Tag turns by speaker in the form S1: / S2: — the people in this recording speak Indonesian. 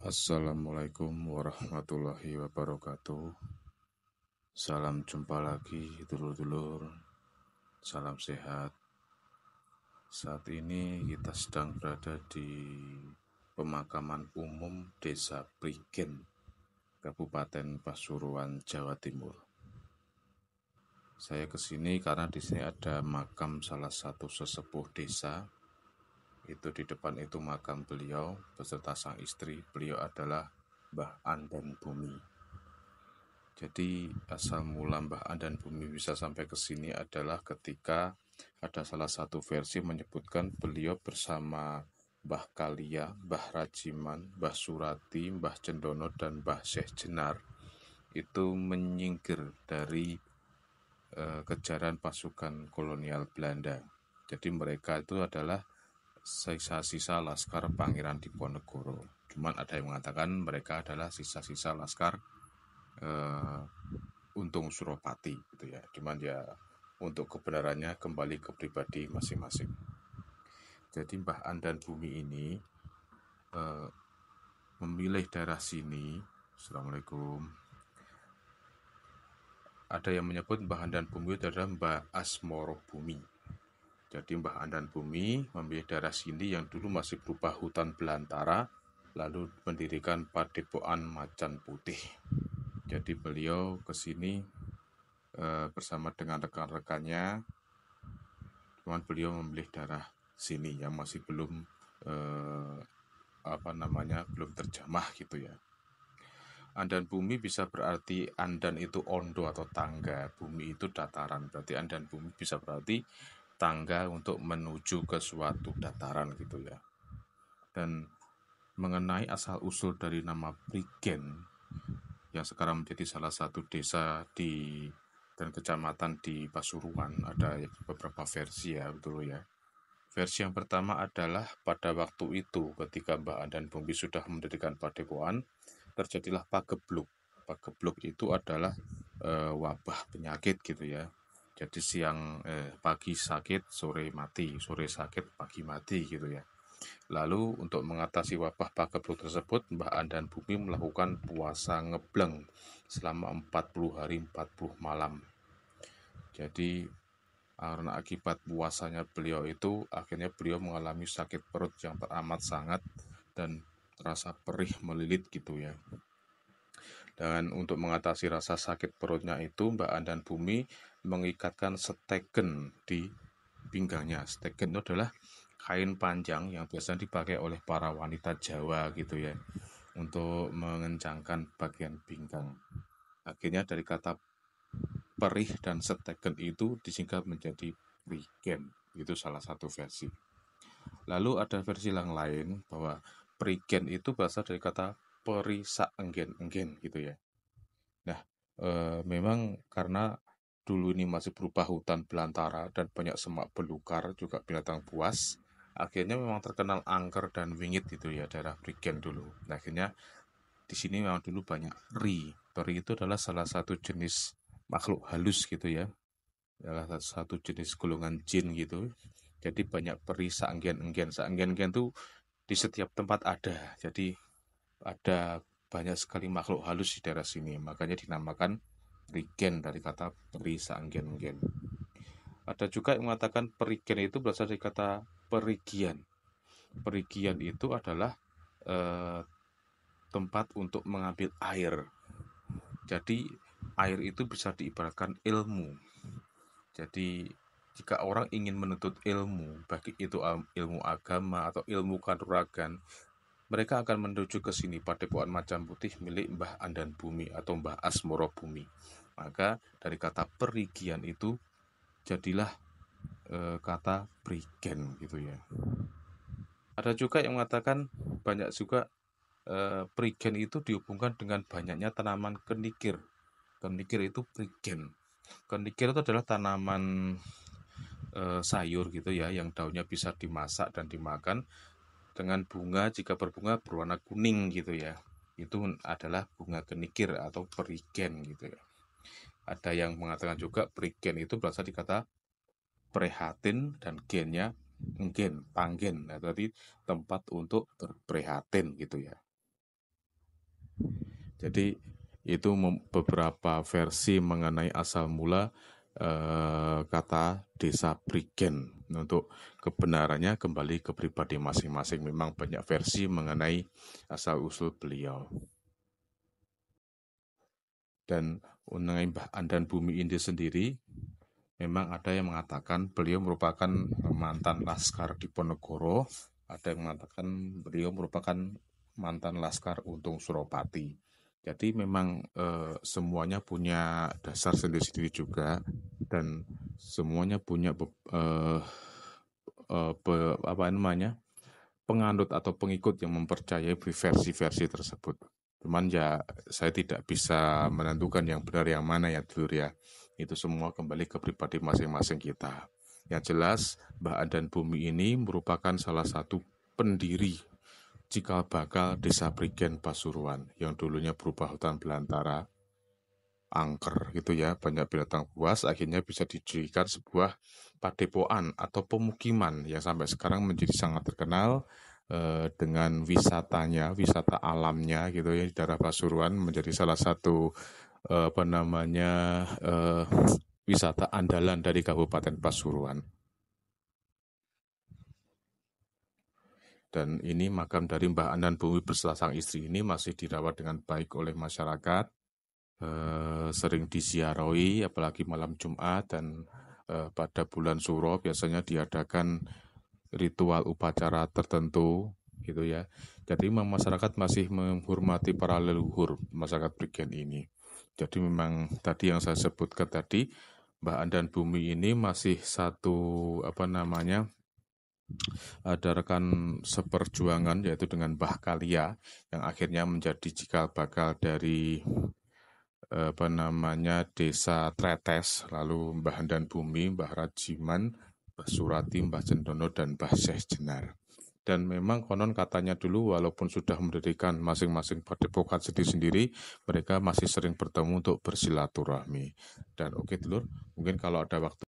S1: Assalamualaikum warahmatullahi wabarakatuh. Salam jumpa lagi dulur-dulur. Salam sehat. Saat ini kita sedang berada di pemakaman umum Desa Prigen, Kabupaten Pasuruan, Jawa Timur. Saya kesini karena di sini ada makam salah satu sesepuh desa. Itu di depan itu makam beliau beserta sang istri. Beliau adalah Mbah Andan Bumi. Jadi asal mula Mbah Andan Bumi bisa sampai ke sini adalah ketika ada salah satu versi menyebutkan beliau bersama Mbah Kalia, Mbah Rajiman, Mbah Surati, Mbah Cendono, dan Mbah Syekh Jenar itu menyingkir dari kejaran pasukan kolonial Belanda. Jadi mereka itu adalah sisa-sisa laskar Pangeran Diponegoro. Cuman ada yang mengatakan mereka adalah sisa-sisa laskar Untung Suropati gitu ya. Cuman ya untuk kebenarannya kembali ke pribadi masing-masing. Jadi Mbah Andan Bumi ini memilih daerah sini. Assalamualaikum. Ada yang menyebut Mbah Andan Bumi itu adalah Mbah Asmoro Bumi. Jadi Mbah Andan Bumi memilih daerah sini yang dulu masih berupa hutan belantara, lalu mendirikan Padepokan Macan Putih. Jadi beliau ke sini bersama dengan rekan-rekannya. Cuman beliau memilih daerah sini yang masih belum belum terjamah gitu ya. Andan Bumi bisa berarti andan itu ondo atau tangga, bumi itu dataran. Berarti andan bumi bisa berarti tangga untuk menuju ke suatu dataran gitu ya. Dan mengenai asal usul dari nama Prigen yang sekarang menjadi salah satu desa dan kecamatan di Pasuruan, ada beberapa versi ya, betul ya. Versi yang pertama adalah pada waktu itu ketika Mbah Andan Bumi sudah mendirikan padepokan, terjadilah pagebluk. Pagebluk itu adalah wabah penyakit gitu ya. Jadi pagi sakit, sore mati, sore sakit, pagi mati gitu ya. Lalu untuk mengatasi wabah pagebluk tersebut, Mbah Andan Bumi melakukan puasa ngebleng selama 40 hari 40 malam. Jadi karena akibat puasanya beliau itu, akhirnya beliau mengalami sakit perut yang teramat sangat dan terasa perih melilit gitu ya. Dan untuk mengatasi rasa sakit perutnya itu, Mbah Andan Bumi mengikatkan steken di pinggangnya. Steken itu adalah kain panjang yang biasanya dipakai oleh para wanita Jawa gitu ya, untuk mengencangkan bagian pinggang. Akhirnya dari kata perih dan steken itu disingkat menjadi Prigen. Itu salah satu versi. Lalu ada versi yang lain bahwa Prigen itu berasal dari kata peri saenggen-enggen gitu ya. Nah, memang karena dulu ini masih berupa hutan belantara dan banyak semak belukar, juga binatang buas, akhirnya memang terkenal angker dan wingit itu ya daerah Prigen dulu. Nah, akhirnya di sini memang dulu banyak peri. Peri itu adalah salah satu jenis makhluk halus gitu ya. Adalah satu jenis golongan jin gitu. Jadi banyak peri saenggen-enggen. Saenggen-enggen itu di setiap tempat ada. Jadi ada banyak sekali makhluk halus di daerah sini. Makanya dinamakan Prigen dari kata peri saenggen-enggen. Ada juga yang mengatakan Prigen itu berasal dari kata perigian. Perigian itu adalah tempat untuk mengambil air. Jadi air itu bisa diibaratkan ilmu. Jadi jika orang ingin menuntut ilmu, baik itu ilmu agama atau ilmu kanuragan, mereka akan menuju ke sini Padepokan Macan Putih milik Mbah Andan Bumi atau Mbah Asmoro Bumi. Maka dari kata perigian itu jadilah kata prigen gitu ya. Ada juga yang mengatakan banyak juga prigen itu dihubungkan dengan banyaknya tanaman kenikir. Kenikir itu prigen. Kenikir itu adalah tanaman sayur gitu ya, yang daunnya bisa dimasak dan dimakan dengan bunga, jika berbunga berwarna kuning gitu ya. Itu adalah bunga kenikir atau perigen gitu ya. Ada yang mengatakan juga perigen itu berasal dari kata prihatin dan gennya enggen, panggen. Nah, tadi tempat untuk berprihatin gitu ya. Jadi itu beberapa versi mengenai asal mula kata desa Prigen. Untuk kebenarannya kembali ke pribadi masing-masing. Memang banyak versi mengenai asal-usul beliau. Dan mengenai Mbah Andan Bumi ini sendiri, memang ada yang mengatakan beliau merupakan mantan laskar Diponegoro, ada yang mengatakan beliau merupakan mantan laskar Untung Suropati. Jadi memang semuanya punya dasar sendiri-sendiri juga, dan semuanya punya penganut atau pengikut yang mempercayai versi-versi tersebut. Cuman ya saya tidak bisa menentukan yang benar yang mana ya dulur ya. Itu semua kembali ke pribadi masing-masing kita. Yang jelas Mbah Andan Bumi ini merupakan salah satu pendiri cikal bakal Desa Prigen Pasuruan yang dulunya berupa hutan belantara, angker gitu ya, banyak binatang buas, akhirnya bisa dijadikan sebuah padepokan atau pemukiman yang sampai sekarang menjadi sangat terkenal dengan wisatanya, wisata alamnya gitu ya di daerah Pasuruan menjadi salah satu wisata andalan dari Kabupaten Pasuruan. Dan ini makam dari Mbah Andan Bumi beserta sang istri ini masih dirawat dengan baik oleh masyarakat, sering disiarahi apalagi malam Jumat, dan pada bulan Suro biasanya diadakan ritual upacara tertentu gitu ya. Jadi memang masyarakat masih menghormati para leluhur masyarakat Prigen ini. Jadi memang tadi yang saya sebutkan tadi, Mbah Andan Bumi ini masih satu ada rekan seperjuangan yaitu dengan Mbah Kalia yang akhirnya menjadi cikal bakal dari Desa Tretes, lalu Mbah Andan Bumi, Mbah Rajiman, Mbah Surati, Mbah Cendono, dan Mbah Syekh Jenar. Dan memang konon katanya dulu walaupun sudah mendirikan masing-masing padepokan sendiri-sendiri, mereka masih sering bertemu untuk bersilaturahmi. Dan oke dulur, mungkin kalau ada waktu